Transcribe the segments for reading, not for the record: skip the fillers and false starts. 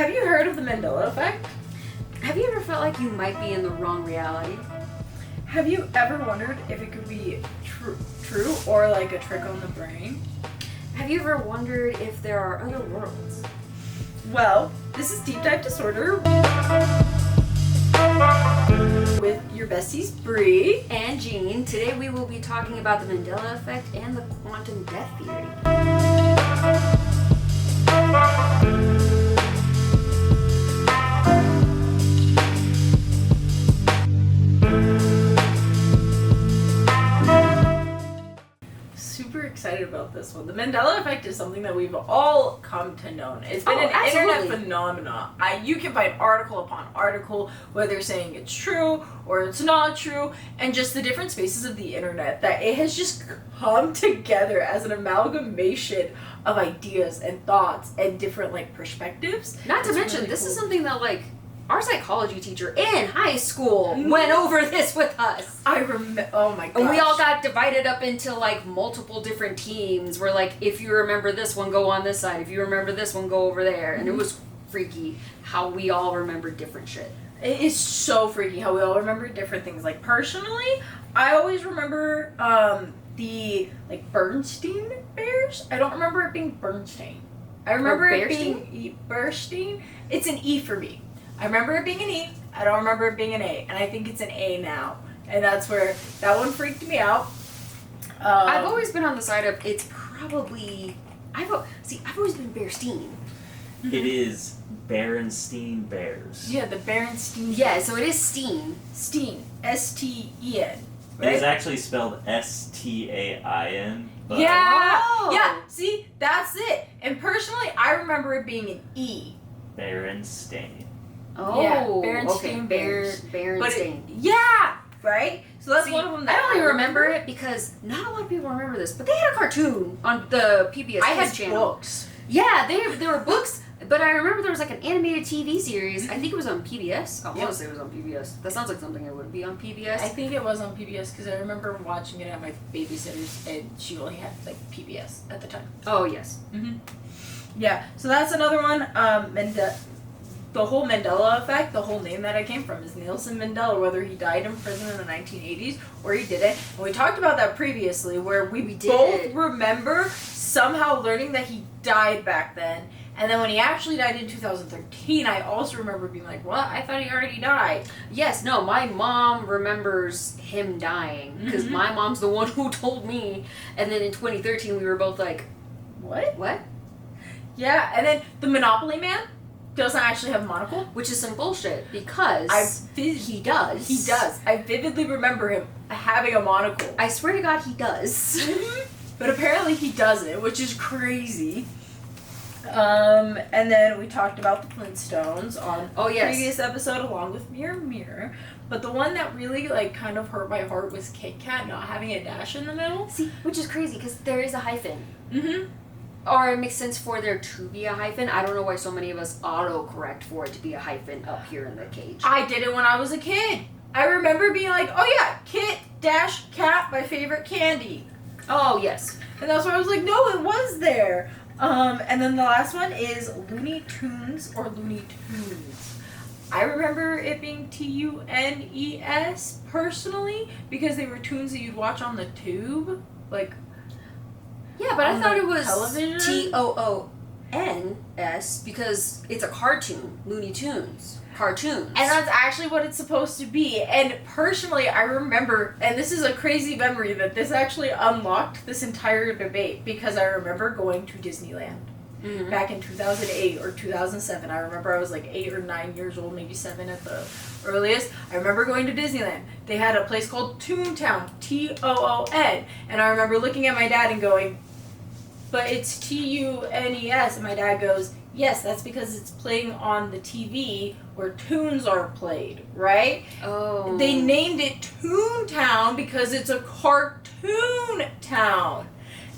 Have you heard of the Mandela Effect? Have you ever felt like you might be in the wrong reality? Have you ever wondered if it could be true or like a trick on the brain? Have you ever wondered if there are other worlds? Well, this is Deep Dive Disorder with your besties Brie and Jean. Today we will be talking about the Mandela Effect and the quantum death theory. Super excited about this one. The Mandela Effect is something that we've all come to know. It's been an absolutely. internet phenomenon. You can find article upon article whether saying it's true or it's not true, and just the different spaces of the internet that it has just come together as an amalgamation of ideas and thoughts and different like perspectives. Not to mention, this is something that like our psychology teacher in high school went over this with us. I remember. Oh my gosh. And we all got divided up into like multiple different teams where like if you remember this one, go on this side. If you remember this one, go over there. And it was freaky how we all remembered different shit. It is so freaky how we all remember different things. Like personally, I always remember the like Bernstein Bears. I don't remember it being Bernstein. I remember it being Bernstein. It's an E for me. I remember it being an E. I don't remember it being an A, and I think it's an A now. And that's where that one freaked me out. I've always been on the side of it's probably. I've always been Bearstein. It is Berenstein Bears. Yeah, the Berenstein. Yeah, so it is Steen. Steen. S-T-E-N. Right? It is actually spelled S-T-A-I-N. But Yeah. Oh. Yeah. See, that's it. And personally, I remember it being an E. Berenstain. Oh, Yeah, Berenstein okay. Bears. Berenstain. Yeah, right? So that's one of them that I only remember it because not a lot of people remember this, but they had a cartoon on the PBS I had channel. books. Yeah, there were books, but I remember there was like an animated TV series. I think it was on PBS. I want to say it was on PBS. That sounds like something that would be on PBS. I think it was on PBS because I remember watching it at my babysitter's, and she only had like PBS at the time. Oh yes. Mm-hmm. Yeah, so that's another one. The whole Mandela Effect, the whole name that I came from is Nelson Mandela, whether he died in prison in the 1980s or he didn't. And we talked about that previously, where we both remember somehow learning that he died back then. And then when he actually died in 2013, I also remember being like, what? I thought he already died. Yes, no, my mom remembers him dying because my mom's the one who told me. And then in 2013, we were both like, What? what? Yeah, and then the Monopoly Man doesn't actually have a monocle. Which is some bullshit because he does. He does. I vividly remember him having a monocle. I swear to God, he does. But apparently he doesn't, which is crazy. And then we talked about the Flintstones on the previous episode along with Mirror Mirror. But the one that really like kind of hurt my heart was Kit Kat not having a dash in the middle. See, which is crazy because there is a hyphen. Mm-hmm. Or it makes sense for there to be a hyphen. I don't know why so many of us autocorrect for it to be a hyphen up here in the cage. I did it when I was a kid. I remember being like, oh yeah, Kit dash Kat, my favorite candy. Oh, yes. And that's why I was like, no, it was there. And then the last one is Looney Tunes or Looney Tunes. I remember it being Tunes personally because they were tunes that you'd watch on the tube, like. Yeah, but I thought it was television? TOONS because it's a cartoon, Looney Tunes. Cartoons. And that's actually what it's supposed to be. And personally, I remember, and this is a crazy memory, that this actually unlocked this entire debate because I remember going to Disneyland back in 2008 or 2007. I remember I was like 8 or 9 years old, maybe 7 at the earliest. I remember going to Disneyland. They had a place called Toontown, Toon. And I remember looking at my dad and going, but it's TUNES. And my dad goes, yes, that's because it's playing on the TV where tunes are played, right? Oh. They named it Toontown because it's a cartoon town.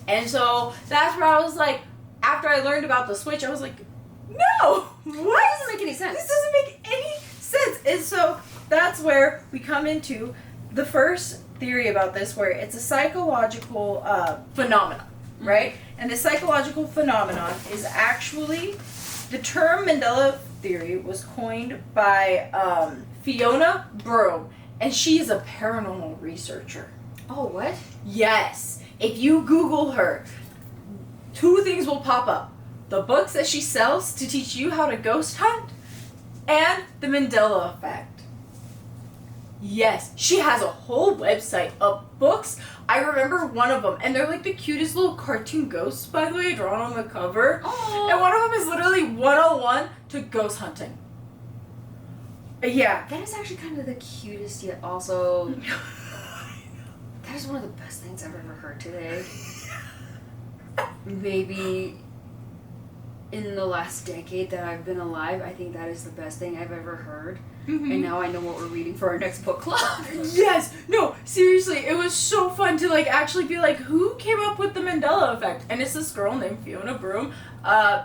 And so that's where I was like, after I learned about the Switch, I was like, no! What? That doesn't make any sense. This doesn't make any sense. And so that's where we come into the first theory about this, where it's a psychological phenomenon, right? And the psychological phenomenon is actually the term Mandela theory was coined by Fiona Broome, and she is a paranormal researcher. Oh, what? Yes. If you Google her, 2 things will pop up. The books that she sells to teach you how to ghost hunt, and the Mandela Effect. Yes, she has a whole website of books. I remember one of them, and they're like the cutest little cartoon ghosts, by the way, drawn on the cover. Oh. And one of them is literally 101 to ghost hunting. Yeah. That is actually kind of the cutest, yet also... That is one of the best things I've ever heard today. Maybe in the last decade that I've been alive, I think that is the best thing I've ever heard. Mm-hmm. And now I know what we're reading for our next book club. Yes! No, seriously, it was so fun to like actually be like, who came up with the Mandela Effect? And it's this girl named Fiona Broome.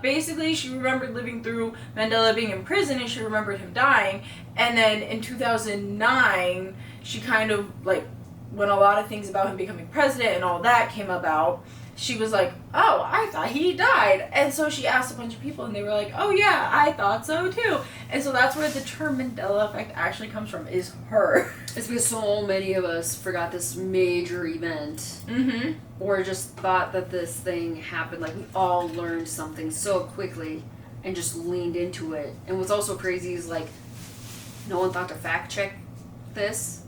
Basically, she remembered living through Mandela being in prison, and she remembered him dying. And then in 2009, she kind of like, when a lot of things about him becoming president and all that came about, she was like, oh, I thought he died. And so she asked a bunch of people, and they were like, oh yeah, I thought so too. And so that's where the term Mandela Effect actually comes from, is her. It's because so many of us forgot this major event. Mm-hmm. Or just thought that this thing happened. Like, we all learned something so quickly and just leaned into it. And what's also crazy is, like, no one thought to fact check this.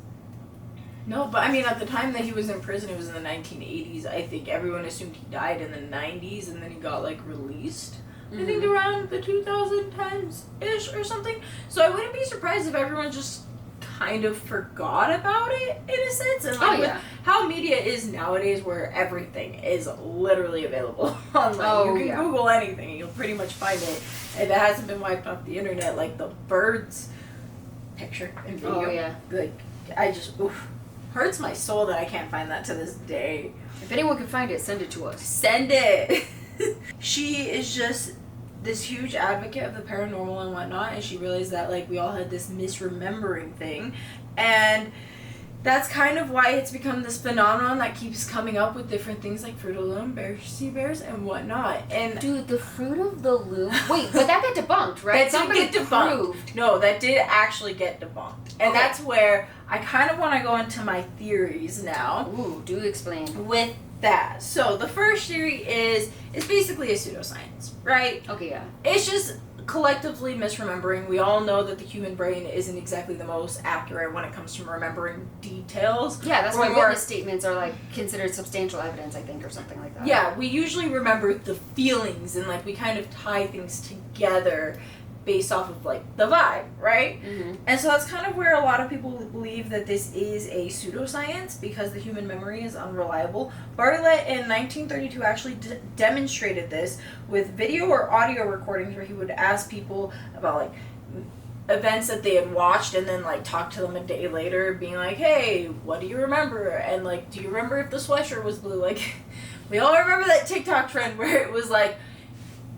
No, but I mean, at the time that he was in prison, it was in the 1980s. I think everyone assumed he died in the 90s, and then he got, like, released. I think around the 2010s-ish or something. So I wouldn't be surprised if everyone just kind of forgot about it, in a sense. And like with how media is nowadays, where everything is literally available online. You can Google anything and you'll pretty much find it. If it hasn't been wiped off the internet, like the birds picture and video. Oh, yeah. Like, I just, hurts my soul that I can't find that to this day. If anyone can find it, send it to us. Send it! She is just this huge advocate of the paranormal and whatnot, and she realized that like we all had this misremembering thing, and that's kind of why it's become this phenomenon that keeps coming up with different things like Fruit of the Loom, sea bears, and whatnot. And dude, the Fruit of the Loom. Wait, but that got debunked, right? That did get debunked. No, that did actually get debunked, and that's where I kind of want to go into my theories now. Ooh, do explain. With that, so the first theory is it's basically a pseudoscience, right? Okay, yeah. It's just collectively misremembering. We all know that the human brain isn't exactly the most accurate when it comes to remembering details. Yeah, that's why witness statements are like considered substantial evidence, I think, or something like that. Yeah, we usually remember the feelings, and like we kind of tie things together based off of like the vibe, right? Mm-hmm. And so that's kind of where a lot of people believe that this is a pseudoscience because the human memory is unreliable. Bartlett in 1932 actually demonstrated this with video or audio recordings where he would ask people about like events that they had watched and then like talk to them a day later being like, hey, what do you remember? And like, do you remember if the sweatshirt was blue? Like, we all remember that TikTok trend where it was like,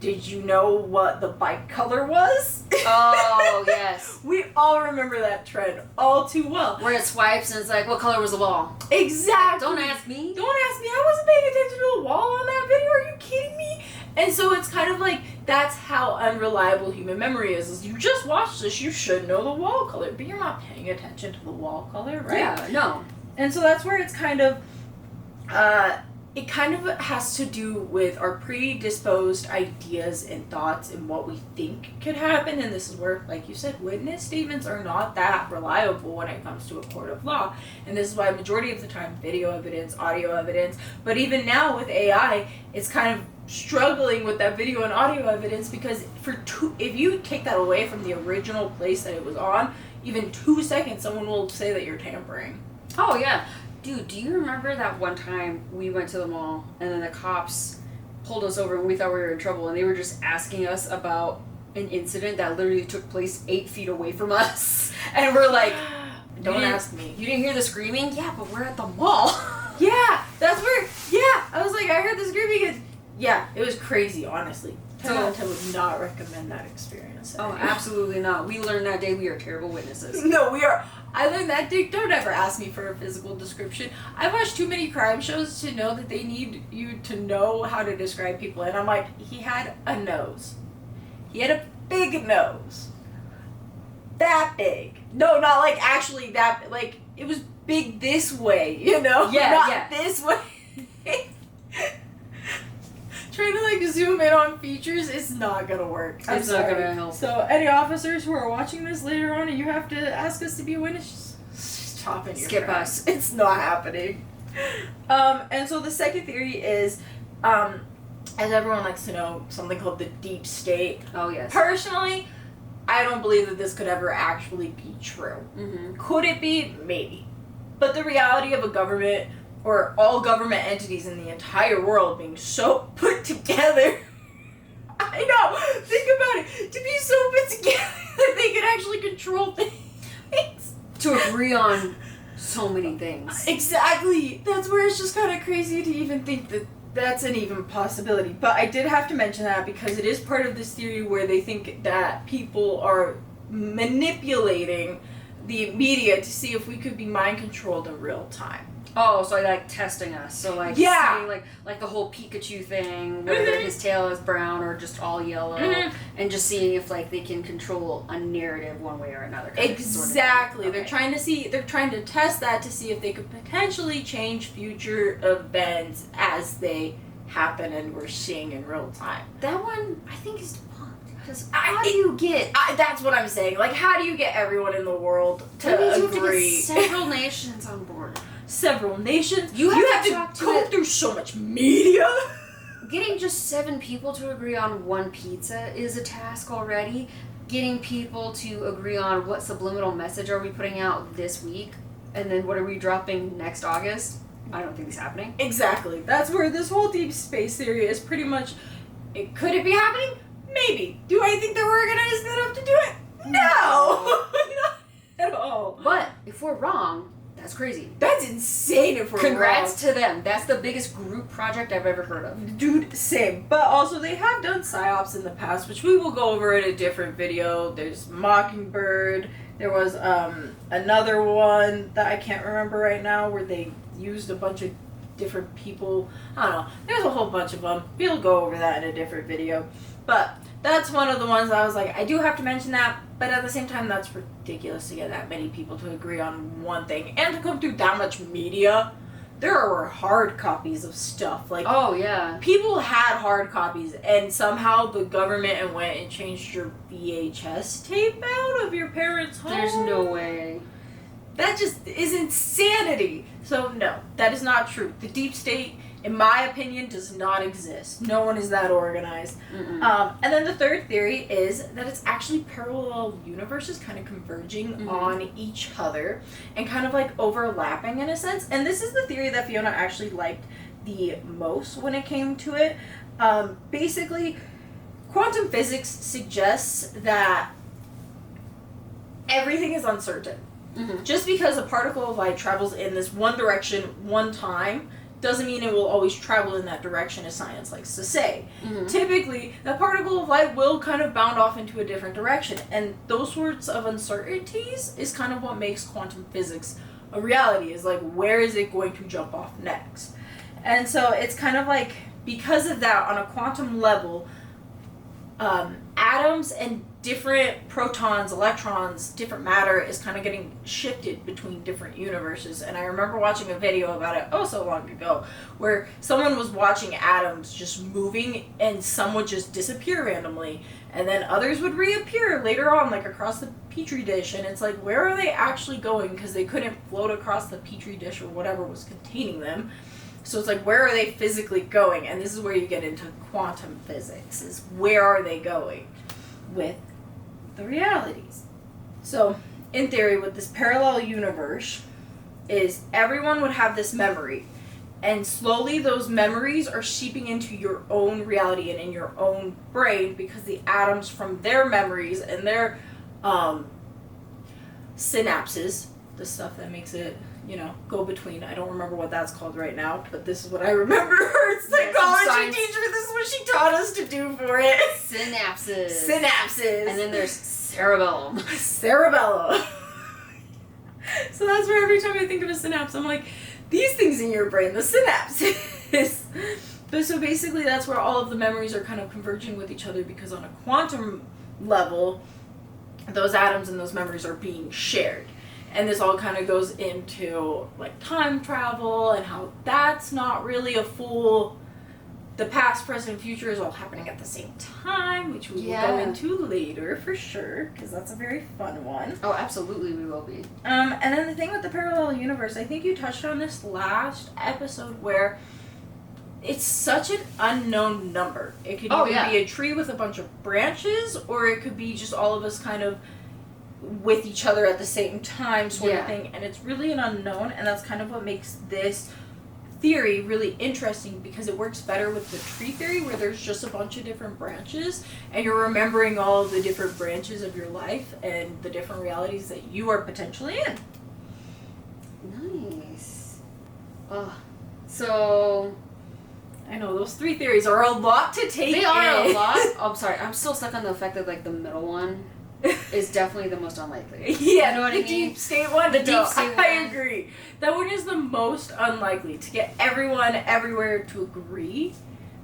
did you know what the bike color was? Oh, yes. We all remember that trend all too well. Where it swipes and it's like, what color was the wall? Exactly. Don't ask me. Don't ask me. I wasn't paying attention to the wall on that video. Are you kidding me? And so it's kind of like, that's how unreliable human memory is you just watched this, you should know the wall color, but you're not paying attention to the wall color, right? Yeah, no. And so that's where it's kind of, it kind of has to do with our predisposed ideas and thoughts and what we think could happen. And this is where, like you said, witness statements are not that reliable when it comes to a court of law. And this is why majority of the time, video evidence, audio evidence, but even now with AI, it's kind of struggling with that video and audio evidence because if you take that away from the original place that it was on, even 2 seconds, someone will say that you're tampering. Oh, yeah. Dude, do you remember that one time we went to the mall and then the cops pulled us over and we thought we were in trouble and they were just asking us about an incident that literally took place 8 feet away from us? And we're like, don't ask me. You didn't hear the screaming? Yeah, but we're at the mall. Yeah, that's where, I was like, I heard the screaming and yeah, it was crazy, honestly. I would not recommend that experience. Oh, absolutely not. We learned that day we are terrible witnesses. No, we are. I learned that day. Don't ever ask me for a physical description. I've watched too many crime shows to know that they need you to know how to describe people. And I'm like, he had a nose. He had a big nose. that big. No, not like actually that, like, it was big this way, you know? Yeah, not yeah. this way. Trying to, like, zoom in on features is not gonna work. It's not gonna help. So, any officers who are watching this later on and you have to ask us to be a witness, just chop in your Skip tracks. us. It's not happening. And so the second theory is, as everyone likes to know, something called the deep state. Oh, yes. Personally, I don't believe that this could ever actually be true. Mm-hmm. Could it be? Maybe. But the reality of a government, or all government entities in the entire world being so put together, I know, think about it, to be so put together that they could actually control things. To agree on so many things. Exactly. That's where it's just kind of crazy to even think that that's an even possibility. But I did have to mention that because it is part of this theory where they think that people are manipulating the media to see if we could be mind controlled in real time. Oh, so like testing us. So like Yeah. seeing like the whole Pikachu thing, whether his tail is brown or just all yellow, and just seeing if like they can control a narrative one way or another. Exactly. Sort of. Okay. They're trying to test that to see if they could potentially change future events as they happen and we're seeing in real time. That one I think is debunked. Because that's what I'm saying. Like, how do you get everyone in the world to that means agree? You have to get several nations on board. Several nations. You have to go through so much media. Getting just 7 people to agree on one pizza is a task already. Getting people to agree on what subliminal message are we putting out this week, and then what are we dropping next August? I don't think it's happening. Exactly. That's where this whole deep space theory is pretty much. Could it be happening? Maybe. Do I think that we're organized enough to do it? No. Not at all. But if we're wrong, that's crazy. That's insane if we're Congrats wrong. to them. That's the biggest group project I've ever heard of. Dude, same. But also, they have done psyops in the past, which we will go over in a different video. There's Mockingbird. There was another one that I can't remember right now where they used a bunch of different people. I don't know. There's a whole bunch of them. We'll go over that in a different video. But that's one of the ones that I was like, I do have to mention that, but at the same time, that's ridiculous to get that many people to agree on one thing. And to come through that much media, there were hard copies of stuff. Like, oh, yeah. People had hard copies, and somehow the government went and changed your VHS tape out of your parents' home. There's no way. That just is insanity. So, no, that is not true. The deep state, in my opinion, does not exist. No one is that organized. And then the third theory is that it's actually parallel universes kind of converging on each other and kind of like overlapping in a sense. And this is the theory that Fiona actually liked the most when it came to it. Basically, quantum physics suggests that everything is uncertain. Just because a particle of light travels in this one direction one time doesn't mean it will always travel in that direction, as science likes to say. Typically, the particle of light will kind of bound off into a different direction, and those sorts of uncertainties is kind of what makes quantum physics a reality, is like, where is it going to jump off next? And so it's kind of like, because of that, on a quantum level, atoms and different protons, electrons, different matter is kind of getting shifted between different universes. And I remember watching a video about it so long ago where someone was watching atoms just moving and some would just disappear randomly and then others would reappear later on, like across the petri dish, and it's like, where are they actually going? Because they couldn't float across the petri dish or whatever was containing them. So it's like, where are they physically going? And this is where you get into quantum physics, is where are they going with the realities. So, in theory, with this parallel universe, is everyone would have this memory, and slowly those memories are seeping into your own reality and in your own brain because the atoms from their memories and their synapses, the stuff that makes it, go between. I don't remember what that's called right now, but this is what I remember. Her psychology teacher, this is what she taught us to do for it. Synapses. And then there's cerebellum. Cerebellum. So that's where every time I think of a synapse, I'm like, these things in your brain, the synapses. But so basically that's where all of the memories are kind of converging with each other, because on a quantum level, those atoms and those memories are being shared. And this all kind of goes into like time travel and how that's not really a full, the past, present, and future is all happening at the same time, which we will go into later for sure, because that's a very fun one. Oh, absolutely we will be. And then the thing with the parallel universe, I think you touched on this last episode, where it's such an unknown number. It could either be a tree with a bunch of branches, or it could be just all of us kind of with each other at the same time sort of thing, and it's really an unknown, and that's kind of what makes this theory really interesting, because it works better with the tree theory, where there's just a bunch of different branches and you're remembering all of the different branches of your life and the different realities that you are potentially in. Nice. So I know those 3 theories are a lot to take in. They are a lot. Oh, I'm sorry, I'm still stuck on the fact that like the middle one is definitely the most unlikely. Yeah, you know what I mean? Deep state one. The deep state one. I agree. That one is the most unlikely to get everyone everywhere to agree.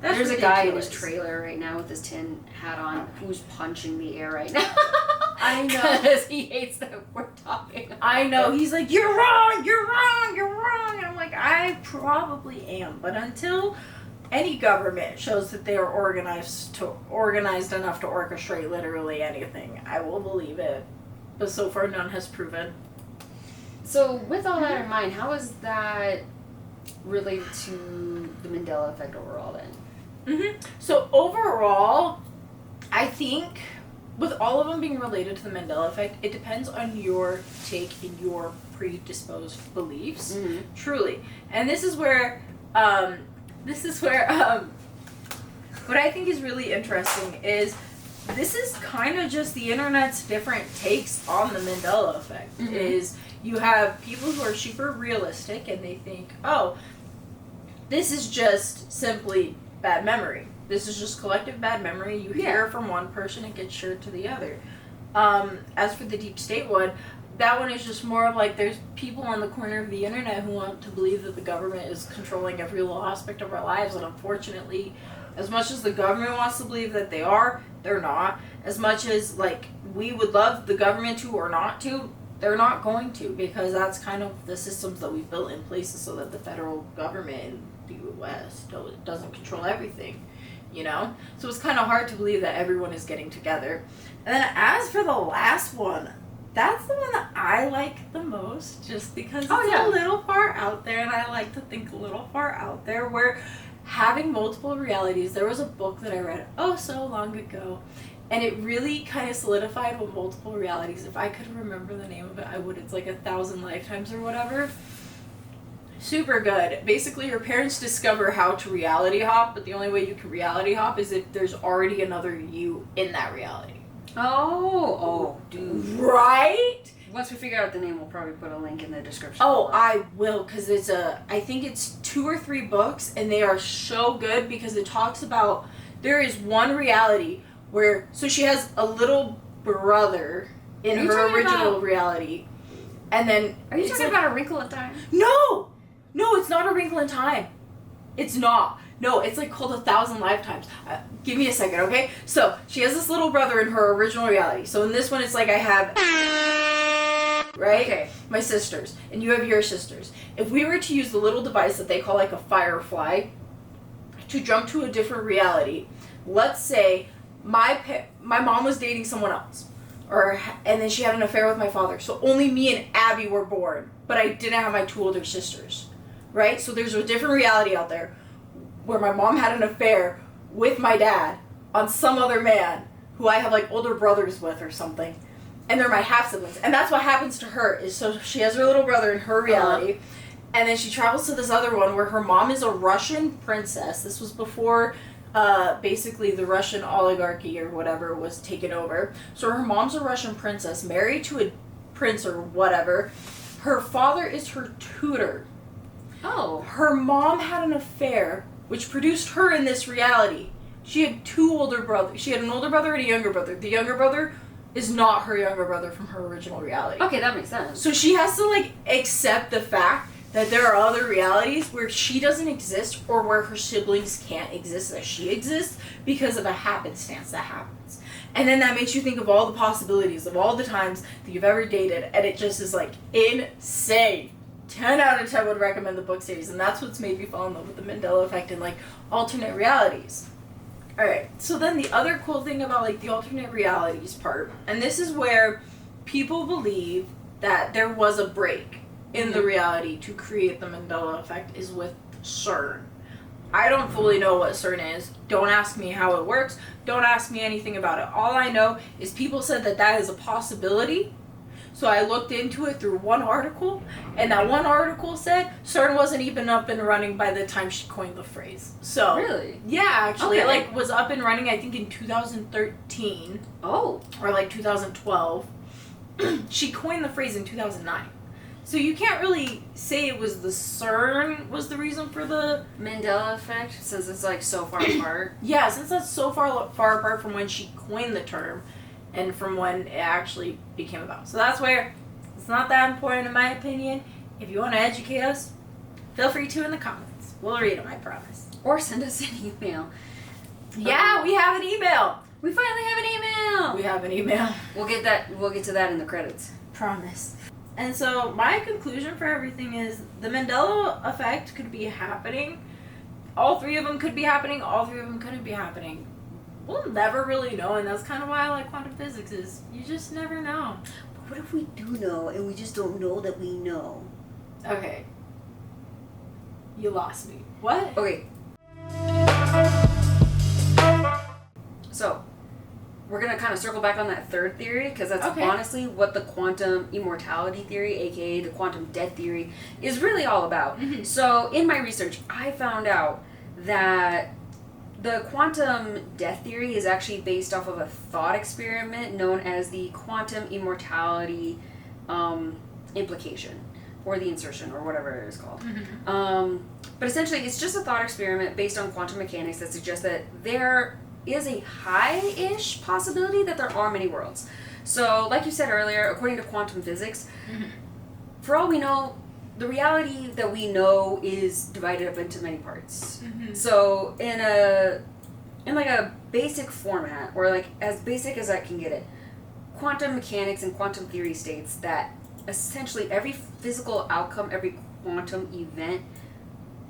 There's a guy in his trailer right now with his tin hat on who's punching the air right now. I know. Because he hates that we're talking. I know. He's like, you're wrong, you're wrong, you're wrong. And I'm like, I probably am. But until any government shows that they are organized enough to orchestrate literally anything, I will believe it. But so far, none has proven. So, with all that in mind, how is that related to the Mandela Effect overall then? So overall, I think with all of them being related to the Mandela Effect, it depends on your take and your predisposed beliefs, truly. And this is where what I think is really interesting is this is kind of just the internet's different takes on the Mandela Effect. Is you have people who are super realistic and they think, oh, this is just simply bad memory. This is just collective bad memory. You hear from one person, it gets shared to the other. As for the deep state one, that one is just more of like there's people on the corner of the internet who want to believe that the government is controlling every little aspect of our lives, and unfortunately, as much as the government wants to believe that they are, they're not. As much as like we would love the government to or not to, they're not going to, because that's kind of the systems that we've built in places so that the federal government in the U.S. doesn't control everything, you know? So it's kind of hard to believe that everyone is getting together. And then as for the last one, that's the one that I like the most, just because it's a little far out there, and I like to think a little far out there, where having multiple realities, there was a book that I read so long ago, and it really kind of solidified what multiple realities, if I could remember the name of it, I would. It's like 1,000 lifetimes or whatever. Super good. Basically, your parents discover how to reality hop, but the only way you can reality hop is if there's already another you in that reality. Oh, dude. Right? Once we figure out the name, we'll probably put a link in the description. Oh, I will, because I think it's 2 or 3 books, and they are so good because it talks about, there is one reality where, so she has a little brother in her original reality, and then... Are you talking about A Wrinkle in Time? No, it's not A Wrinkle in Time. It's not. No, it's like called 1,000 Lifetimes. Give me a second, okay? So, she has this little brother in her original reality. So in this one, it's like I have... Right? Okay. My sisters. And you have your sisters. If we were to use the little device that they call like a firefly to jump to a different reality, let's say my mom was dating someone else. And then she had an affair with my father. So only me and Abby were born. But I didn't have my 2 older sisters. Right? So there's a different reality out there where my mom had an affair with my dad on some other man who I have like older brothers with or something. And they're my half-siblings. And that's what happens to her, is so she has her little brother in her reality. And then she travels to this other one where her mom is a Russian princess. This was before basically the Russian oligarchy or whatever was taken over. So her mom's a Russian princess, married to a prince or whatever. Her father is her tutor. Oh. Her mom had an affair, which produced her in this reality. She had 2 older brothers. She had an older brother and a younger brother. The younger brother is not her younger brother from her original reality. Okay, that makes sense. So she has to, like, accept the fact that there are other realities where she doesn't exist or where her siblings can't exist as she exists because of a happenstance that happens. And then that makes you think of all the possibilities of all the times that you've ever dated, and it just is like insane. 10 out of 10 would recommend the book series, and that's what's made me fall in love with the Mandela Effect and like alternate realities. Alright, so then the other cool thing about like the alternate realities part, and this is where people believe that there was a break in the reality to create the Mandela Effect, is with CERN. I don't fully know what CERN is. Don't ask me how it works. Don't ask me anything about it. All I know is people said that that is a possibility. So I looked into it through one article, and that one article said CERN wasn't even up and running by the time she coined the phrase. So really? Yeah, actually. Okay. It like was up and running I think in 2013. Oh. Or like 2012. She coined the phrase in 2009. So you can't really say it was the CERN was the reason for the Mandela Effect, since it's like so far apart. Yeah, since that's so far apart from when she coined the term and from when it actually became about. So that's where it's not that important in my opinion. If you want to educate us, feel free to in the comments. We'll read them, I promise. Or send us an email. Yeah, we have an email. We finally have an email. We have an email. We'll get to that in the credits. Promise. And so my conclusion for everything is the Mandela Effect could be happening. All three of them could be happening. All three of them couldn't be happening. We'll never really know, and that's kind of why I like quantum physics, is you just never know. But what if we do know and we just don't know that we know? Okay. You lost me. What? Okay. So, we're going to kind of circle back on that third theory, because that's honestly what the quantum immortality theory, aka the quantum death theory, is really all about. Mm-hmm. So, in my research, I found out that the quantum death theory is actually based off of a thought experiment known as the quantum immortality implication, or the insertion, or whatever it is called. Mm-hmm. But essentially, it's just a thought experiment based on quantum mechanics that suggests that there is a high-ish possibility that there are many worlds. So, like you said earlier, according to quantum physics, for all we know, the reality that we know is divided up into many parts. Mm-hmm. So, in like a basic format, or like as basic as I can get it, quantum mechanics and quantum theory states that essentially every physical outcome, every quantum event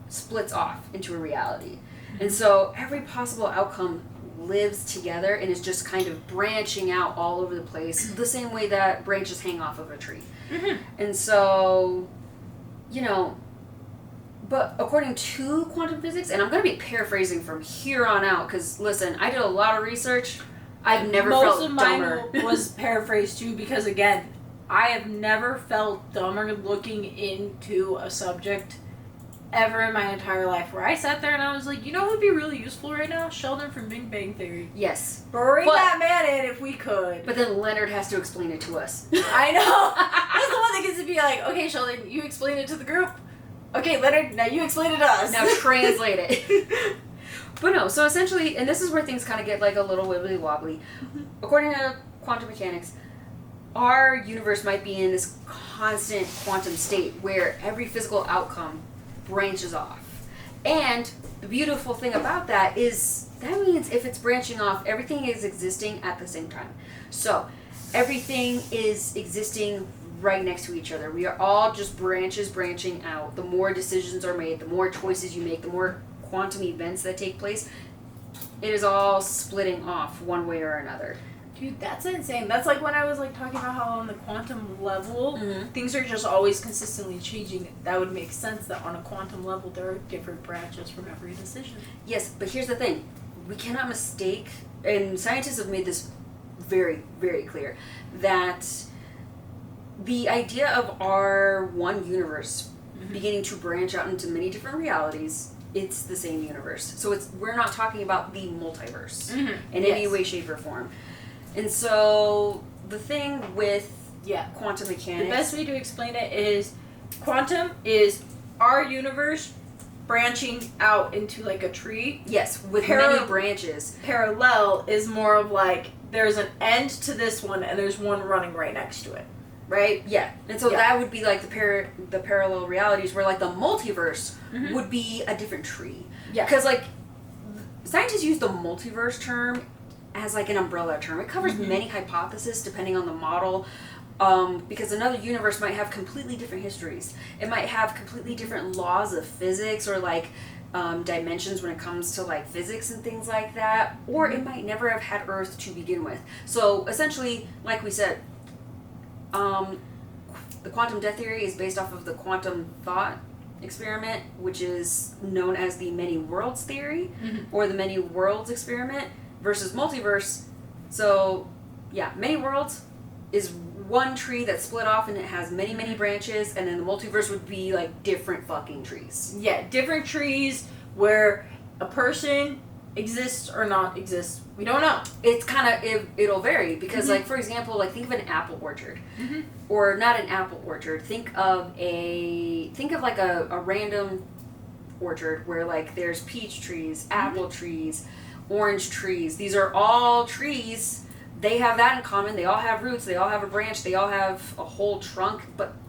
splits off into a reality. And so every possible outcome lives together and is just kind of branching out all over the place, the same way that branches hang off of a tree. And so, you know, but according to quantum physics, and I'm going to be paraphrasing from here on out, because listen, I did a lot of research. I've never felt dumber. Most of mine was paraphrased too, because again, I have never felt dumber looking into a subject ever in my entire life, where I sat there and I was like, you know who would be really useful right now? Sheldon from Big Bang Theory. Yes. Bring that man in if we could. But then Leonard has to explain it to us. I know. That's the one that gets to be like, okay, Sheldon, you explain it to the group. Okay, Leonard, now you explain it to us. Now translate it. But no, so essentially, and this is where things kind of get like a little wibbly wobbly. According to quantum mechanics, our universe might be in this constant quantum state where every physical outcome branches off. And the beautiful thing about that is that means if it's branching off, everything is existing at the same time. So everything is existing right next to each other. We are all just branches branching out. The more decisions are made, the more choices you make, the more quantum events that take place, it is all splitting off one way or another. Dude, that's insane. That's like when I was like talking about how on the quantum level, things are just always consistently changing. That would make sense that on a quantum level there are different branches from every decision. Yes, but here's the thing. We cannot mistake, and scientists have made this very, very clear, that the idea of our one universe beginning to branch out into many different realities, it's the same universe. So we're not talking about the multiverse in any way, shape, or form. And so the thing with quantum mechanics... The best way to explain it is quantum is our universe branching out into like a tree. Yes, with many branches. Parallel is more of like there's an end to this one and there's one running right next to it. Right? Yeah. And so that would be like the parallel realities, where like the multiverse would be a different tree. Yeah. Because like scientists use the multiverse term as like an umbrella term. It covers many hypotheses depending on the model. Because another universe might have completely different histories. It might have completely different laws of physics or like dimensions when it comes to like physics and things like that. Or it might never have had Earth to begin with. So essentially, like we said, the quantum death theory is based off of the quantum thought experiment, which is known as the many worlds theory or the many worlds experiment versus multiverse. So yeah, many worlds is one tree that's split off and it has many, many branches, and then the multiverse would be like different fucking trees. Yeah, different trees where a person exists or not exists. We don't know. It's kind of, it'll vary because like, for example, like think of an apple orchard. Or not an apple orchard. Think of like a random orchard where like there's peach trees, apple trees, orange trees. These are all trees. They have that in common. They all have roots. They all have a branch. They all have a whole trunk,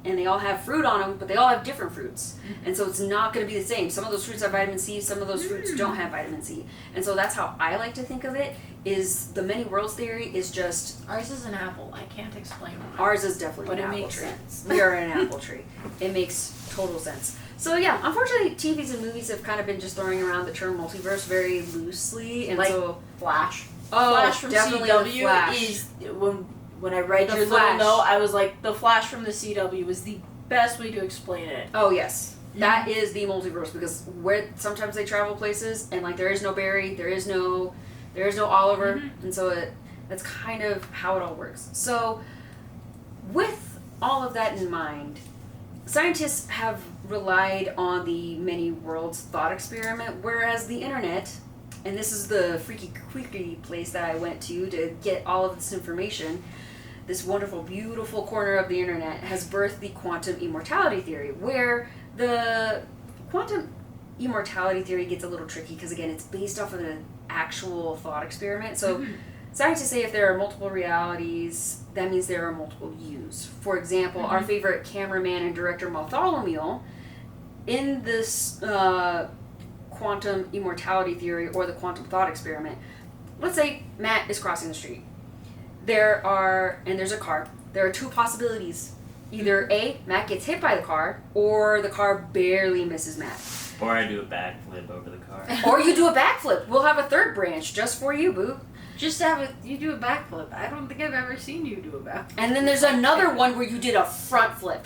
and they all have fruit on them, but they all have different fruits. And so it's not going to be the same. Some of those fruits have vitamin C. Some of those fruits don't have vitamin C. And so that's how I like to think of it, is the many worlds theory is just... Ours is an apple. I can't explain why. Ours is definitely an apple tree. But it makes sense. We are an apple tree. It makes total sense. So yeah, unfortunately, TVs and movies have kind of been just throwing around the term multiverse very loosely. And like so Flash. Oh, Flash from definitely CW the Flash. is when I read The your Flash. little note, I was like, the Flash from the CW was the best way to explain it. Oh yes, that is the multiverse, because where sometimes they travel places and like there is no Barry, there is no Oliver, and so that's kind of how it all works. So with all of that in mind, scientists have relied on the many worlds thought experiment, whereas the internet, and this is the freaky queaky place that I went to get all of this information, this wonderful, beautiful corner of the internet has birthed the quantum immortality theory, where the quantum immortality theory gets a little tricky because, again, it's based off of an actual thought experiment. So scientists say if there are multiple realities, that means there are multiple yous. For example, our favorite cameraman and director Bartholomew, in this quantum immortality theory or the quantum thought experiment, let's say Matt is crossing the street. There's a car. There are two possibilities. Either A, Matt gets hit by the car, or the car barely misses Matt. Or I do a backflip over the car. Or you do a backflip. We'll have a third branch just for you, boo. You do a backflip. I don't think I've ever seen you do a backflip. And then there's another one where you did a front flip.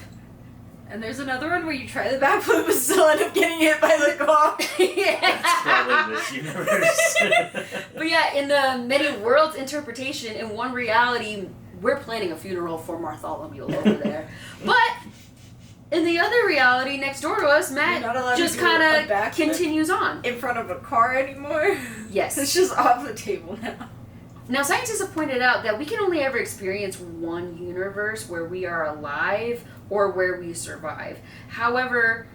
And there's another one where you try the backflip but still end up getting hit by the car. That's probably this universe. But yeah, in the many worlds interpretation, in one reality, we're planning a funeral for Bartholomew over there. But in the other reality next door to us, Matt just kind of continues on. In front of a car anymore? Yes. It's just off the table now. Now, scientists have pointed out that we can only ever experience one universe where we are alive or where we survive. However,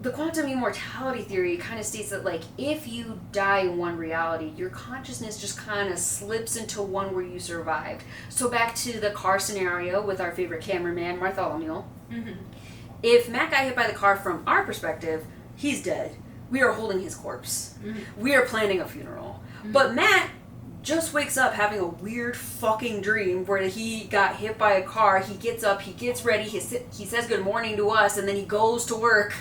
the quantum immortality theory kind of states that, like, if you die in one reality, your consciousness just kind of slips into one where you survived. So back to the car scenario with our favorite cameraman, Bartholomew. If Matt got hit by the car from our perspective, he's dead. We are holding his corpse. We are planning a funeral. But Matt just wakes up having a weird fucking dream where he got hit by a car. He gets up, he gets ready, he says good morning to us, and then he goes to work.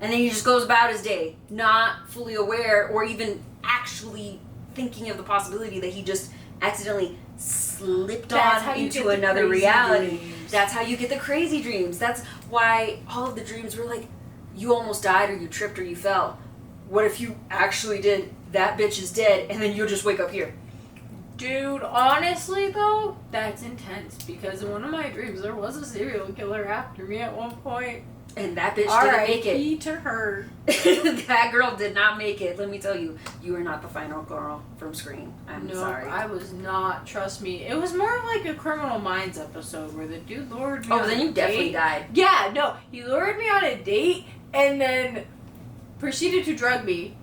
And then he just goes about his day, not fully aware or even actually thinking of the possibility that he just accidentally slipped on into another reality. Dreams. That's how you get the crazy dreams. That's why all of the dreams were like, you almost died or you tripped or you fell. What if you actually did? That bitch is dead, and then you'll just wake up here. Dude, honestly though, that's intense, because in one of my dreams there was a serial killer after me at one point. And that bitch didn't make it. R.I.P. to her. That girl did not make it. Let me tell you, you are not the final girl from Scream. I'm sorry. I was not. Trust me. It was more like a Criminal Minds episode where the dude lured me on a date. Oh, then you definitely died. Yeah, no. He lured me on a date and then proceeded to drug me.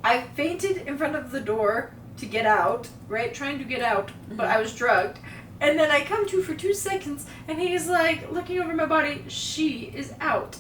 I fainted in front of the door to get out, right? Trying to get out, but I was drugged. And then I come to for 2 seconds, and he's like looking over my body. She is out.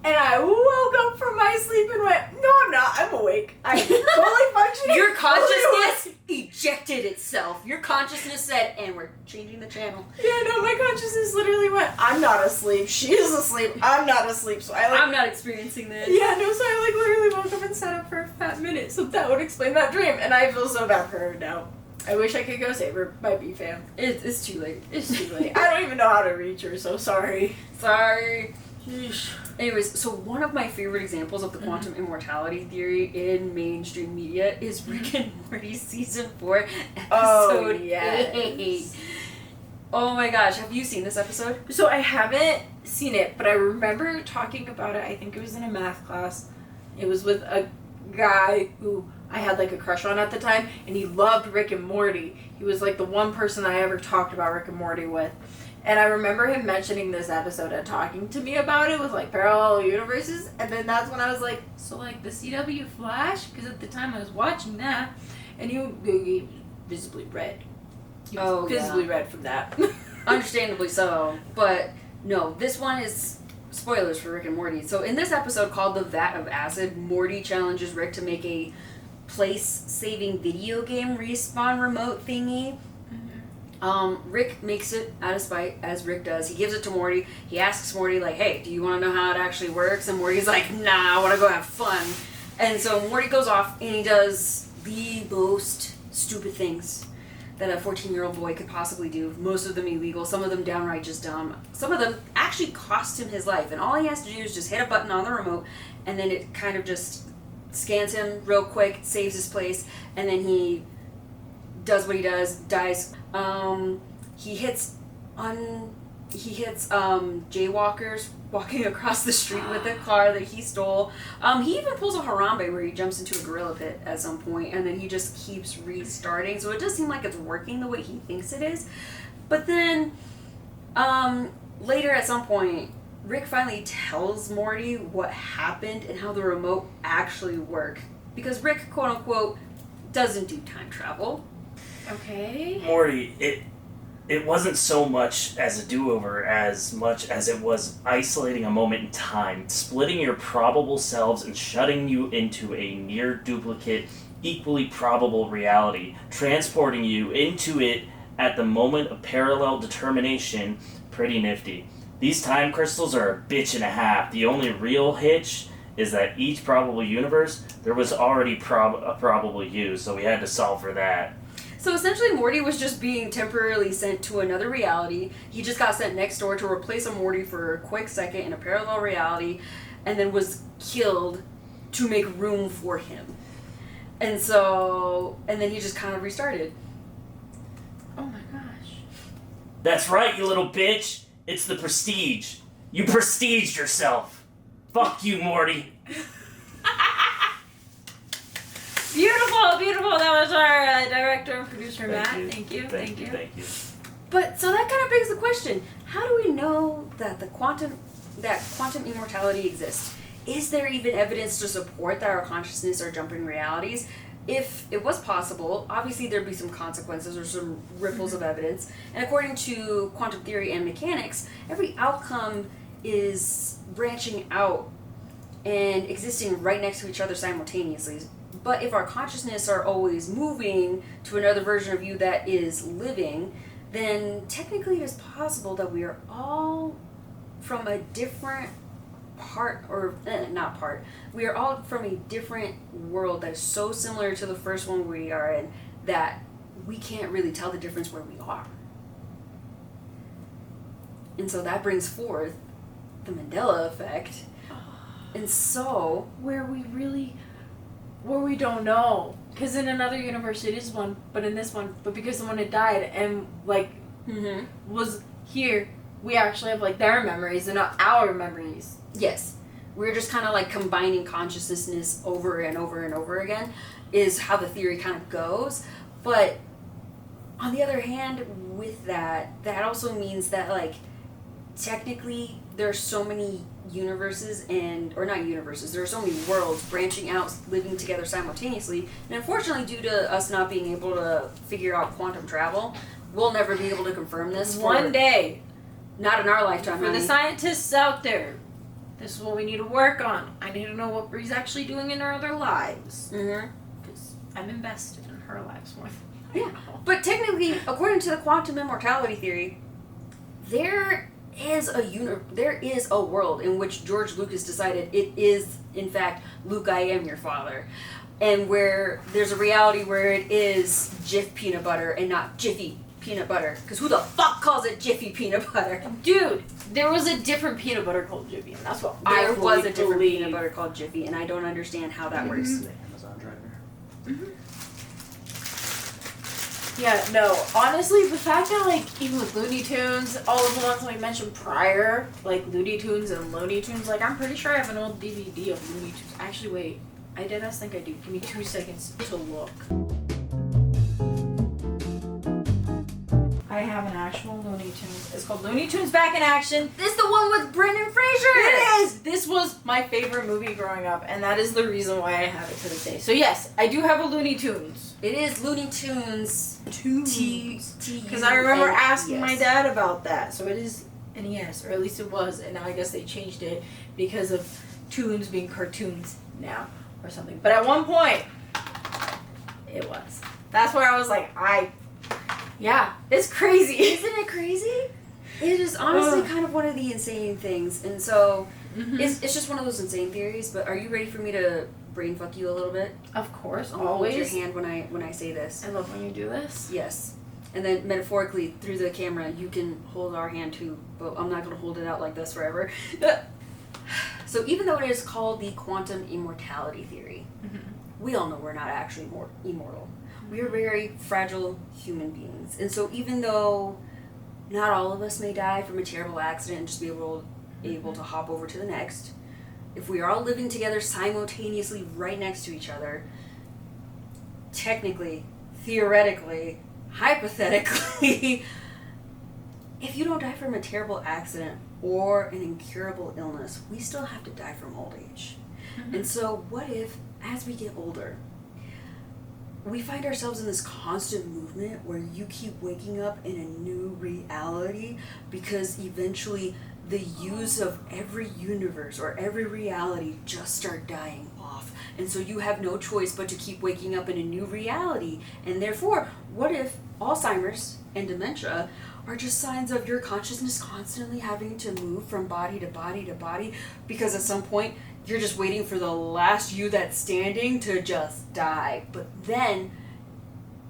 And I woke up from my sleep and went, no, I'm not. I'm awake. I'm fully functioning. Your consciousness ejected itself. Your consciousness said, and we're changing the channel. Yeah, no, my consciousness literally went, I'm not asleep. She is asleep. I'm not asleep. So I'm not experiencing this. Yeah, no, so I literally woke up and sat up for a fat minute. So that would explain that dream. And I feel so bad for her now. I wish I could go save her, my B fam. It's too late. It's too late. I don't even know how to reach her, so sorry. Sorry. Sheesh. Anyways, so one of my favorite examples of the quantum immortality theory in mainstream media is Rick and Morty season 4, episode 8. Oh my gosh, have you seen this episode? So I haven't seen it, but I remember talking about it. I think it was in a math class. It was with a guy who I had like a crush on at the time, and he loved Rick and Morty. He was like the one person I ever talked about Rick and Morty with. And I remember him mentioning this episode and talking to me about it with like parallel universes. And then that's when I was like, so like the CW Flash? Because at the time I was watching that, and he was visibly red. He was visibly red from that. Understandably so. But no, this one is spoilers for Rick and Morty. So in this episode called The Vat of Acid, Morty challenges Rick to make a place-saving video game respawn remote thingy. Rick makes it out of spite, as Rick does. He gives it to Morty. He asks Morty, like, hey, do you want to know how it actually works? And Morty's like, nah, I want to go have fun. And so Morty goes off, and he does the most stupid things that a 14-year-old boy could possibly do. Most of them illegal, some of them downright just dumb. Some of them actually cost him his life, and all he has to do is just hit a button on the remote, and then it kind of just scans him real quick, saves his place, and then he does what he does, dies. He hits jaywalkers walking across the street with a car that he stole. He even pulls a Harambe where he jumps into a gorilla pit at some point, and then he just keeps restarting. So it does seem like it's working the way he thinks it is. But then later at some point, Rick finally tells Morty what happened and how the remote actually worked. Because Rick, quote unquote, doesn't do time travel. Okay. Morty, it wasn't so much as a do-over as much as it was isolating a moment in time, splitting your probable selves and shutting you into a near-duplicate, equally probable reality, transporting you into it at the moment of parallel determination. Pretty nifty. These time crystals are a bitch and a half. The only real hitch is that each probable universe, there was already a probable you, so we had to solve for that. So essentially, Morty was just being temporarily sent to another reality. He just got sent next door to replace a Morty for a quick second in a parallel reality, and then was killed to make room for him. And then he just kind of restarted. Oh my gosh. That's right, you little bitch. It's the prestige. You prestiged yourself. Fuck you, Morty. Beautiful, beautiful. That was our director and producer, Matt. Thank you. But so that kind of begs the question: how do we know that quantum immortality exists? Is there even evidence to support that our consciousness are jumping realities? If it was possible, obviously there'd be some consequences or some ripples of evidence. And according to quantum theory and mechanics, every outcome is branching out and existing right next to each other simultaneously. But if our consciousness are always moving to another version of you that is living, then technically it is possible that we are all from a different we are all from a different world that is so similar to the first one we are in that we can't really tell the difference where we are. And so that brings forth the Mandela Effect. And so where we don't know, because in another universe it is one, but in this one, but because someone had died and was here, we actually have like their memories and not our memories. Yes, we're just kind of like combining consciousness over and over and over again is how the theory kind of goes. But on the other hand, with that also means that like technically there are so many universes there are so many worlds branching out, living together simultaneously. And unfortunately, due to us not being able to figure out quantum travel, we'll never be able to confirm this. One day. Not in our lifetime, For the scientists out there. This is what we need to work on. I need to know what Brie's actually doing in her other lives. Mm-hmm. Because I'm invested in her lives more. Yeah. But technically, according to the quantum immortality theory, there is a world in which George Lucas decided it is, in fact, Luke, I am your father. And where there's a reality where it is Jif peanut butter and not Jiffy peanut butter. Because who the fuck calls it Jiffy peanut butter? Dude, there was a different peanut butter called Jiffy, and that's what There I was a different believe. peanut butter called Jiffy, and I don't understand how that works. The Amazon driver. Mm-hmm. Yeah, no, honestly, the fact that, like, even with Looney Tunes, all of the ones that we mentioned prior, like Looney Tunes and Looney Tunes, like, I'm pretty sure I have an old DVD of Looney Tunes. Actually, wait, I think I do. Give me 2 seconds to look. I have an actual Looney Tunes. It's called Looney Tunes Back in Action. This is the one with Brendan Fraser! It is! This was my favorite movie growing up, and that is the reason why I have it to this day. So yes, I do have a Looney Tunes. It is Looney Tunes. Because I remember asking my dad about that. So it is an yes, or at least it was, and now I guess they changed it because of tunes being cartoons now or something. But at one point, it was. That's where I was like, yeah, it's crazy. Isn't it crazy? It is honestly kind of one of the insane things. And so, it's just one of those insane theories, but are you ready for me to brain fuck you a little bit? Of course, I'll hold your always. hand when I say this. I love when you do this. Yes. And then metaphorically, through the camera, you can hold our hand too, but I'm not going to hold it out like this forever. So even though it is called the quantum immortality theory, we all know we're not actually immortal. We are very fragile human beings. And so even though not all of us may die from a terrible accident and just be able to hop over to the next, if we are all living together simultaneously right next to each other, technically, theoretically, hypothetically, if you don't die from a terrible accident or an incurable illness, we still have to die from old age. And so what if, as we get older, we find ourselves in this constant movement where you keep waking up in a new reality because eventually the use of every universe or every reality just start dying off. And so you have no choice but to keep waking up in a new reality. And therefore, what if Alzheimer's and dementia are just signs of your consciousness constantly having to move from body to body to body because at some point you're just waiting for the last you that's standing to just die. But then,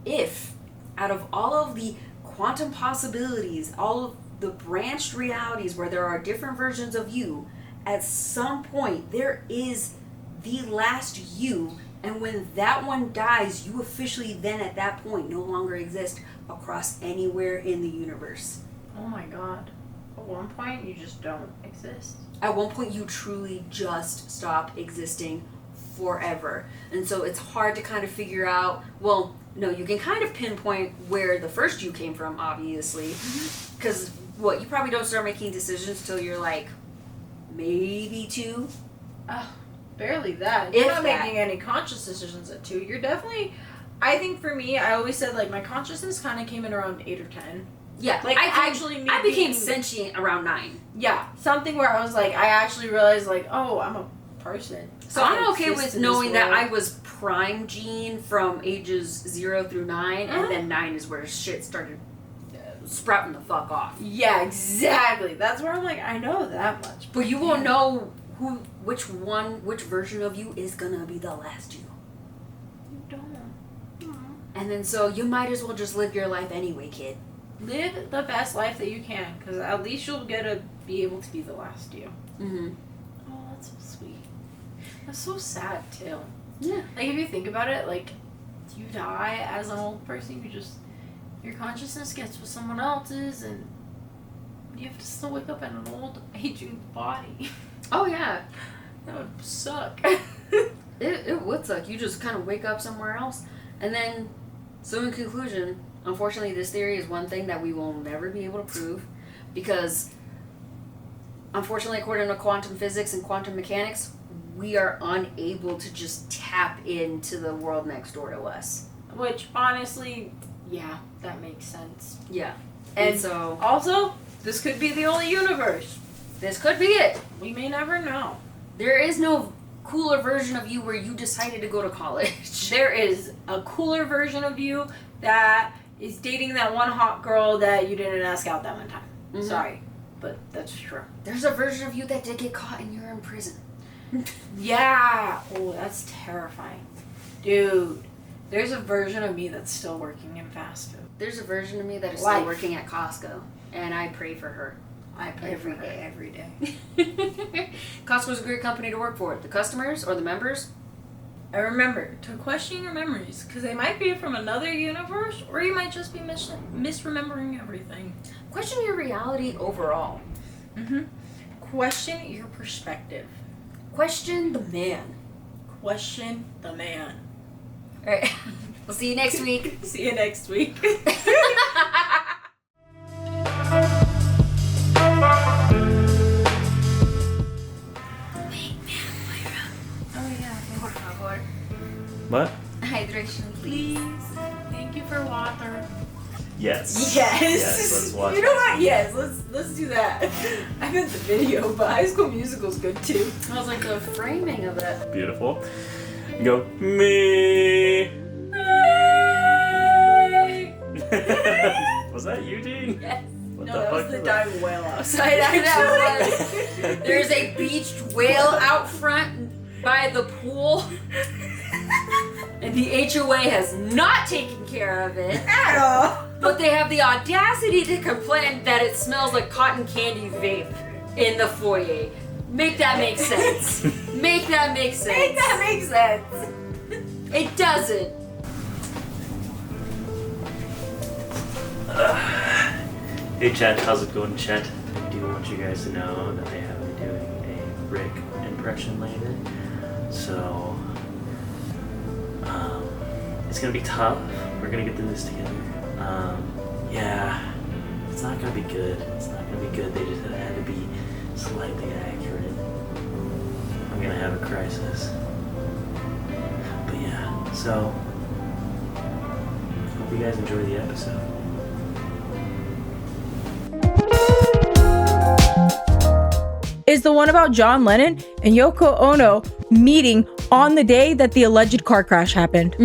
if out of all of the quantum possibilities, all of the branched realities where there are different versions of you, at some point there is the last you, and when that one dies, you officially then at that point no longer exist across anywhere in the universe. Oh my god. At one point, you just don't exist. At one point, you truly just stop existing forever. And so it's hard to kind of figure out, well, no, you can kind of pinpoint where the first you came from, obviously. Because, you probably don't start making decisions till you're like, maybe 2? Barely that. You're not making any conscious decisions at 2. You're definitely, I think for me, I always said, like, my consciousness kind of came in around 8 or 10. Yeah, like I became sentient around 9. Yeah, something where I was like, I actually realized, like, oh, I'm a person. So I'm okay with knowing that I was prime Jean from ages 0 through 9, and then 9 is where shit started sprouting the fuck off. Yeah, exactly. That's where I'm like, I know that much. But you won't know which version of you is gonna be the last you. You don't. And then so you might as well just live your life anyway, kid. Live the best life that you can, because at least you'll get to be able to be the last you. Oh, that's so sweet. That's so sad, too. Yeah. Like, if you think about it, like, you die as an old person, your consciousness gets with someone else's, and you have to still wake up in an old, aging body. Oh, yeah. That would suck. It would suck. You just kind of wake up somewhere else. And then, so in conclusion, unfortunately, this theory is one thing that we will never be able to prove because, unfortunately, according to quantum physics and quantum mechanics, we are unable to just tap into the world next door to us. Which, honestly, yeah, that makes sense. Yeah. And so, also, this could be the only universe. This could be it. We may never know. There is no cooler version of you where you decided to go to college. There is a cooler version of you that is dating that one hot girl that you didn't ask out that one time. Mhm. Sorry, but that's true. There's a version of you that did get caught and you're in prison. Yeah. Oh, that's terrifying. Dude, there's a version of me that's still working in fast food. There's a version of me that is Life. still working at Costco, and I pray for her. I pray Every for her day. every day. Costco's a great company to work for. The customers or the members, I remember to question your memories because they might be from another universe, or you might just be misremembering everything. question your reality overall. Question your perspective. Question the man. Question the man. All right. We'll see you next week. See you next week. Por favor. What? Hydration, please. Thank you for water. Yes. Yes. Let's watch You know what? Yes. Let's do that. I meant the video, but High School Musical's good too. I was like the framing of it. Beautiful. Go me. Was that you, Dean? Yes. What No, the that was fuck the was that? dying whale outside. That There's a beached whale out front by the pool. And the HOA has not taken care of it. At all. But they have the audacity to complain that it smells like cotton candy vape in the foyer. Make that make sense. Make that make sense. Make that make sense. It doesn't. Hey Chet, how's it going, Chet? I do want you guys to know that I have been doing a Rick impression lately. So, it's gonna be tough. We're gonna get through this together. Yeah, it's not gonna be good. It's not gonna be good. They just had to be slightly accurate. I'm gonna have a crisis. But yeah, so, hope you guys enjoy the episode. Is the one about John Lennon and Yoko Ono meeting on the day that the alleged car crash happened.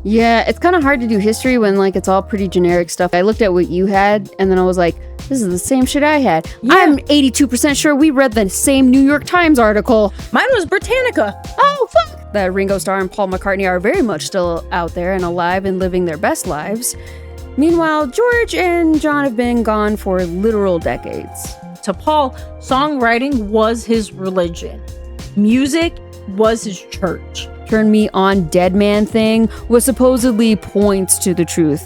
Yeah, it's kind of hard to do history when like it's all pretty generic stuff. I looked at what you had and then I was like, this is the same shit I had. Yeah. I'm 82% sure we read the same New York Times article. Mine was Britannica. Oh, fuck! That Ringo Starr and Paul McCartney are very much still out there and alive and living their best lives. Meanwhile, George and John have been gone for literal decades. To Paul, songwriting was his religion. Music was his church. Turn me on dead man thing was supposedly points to the truth.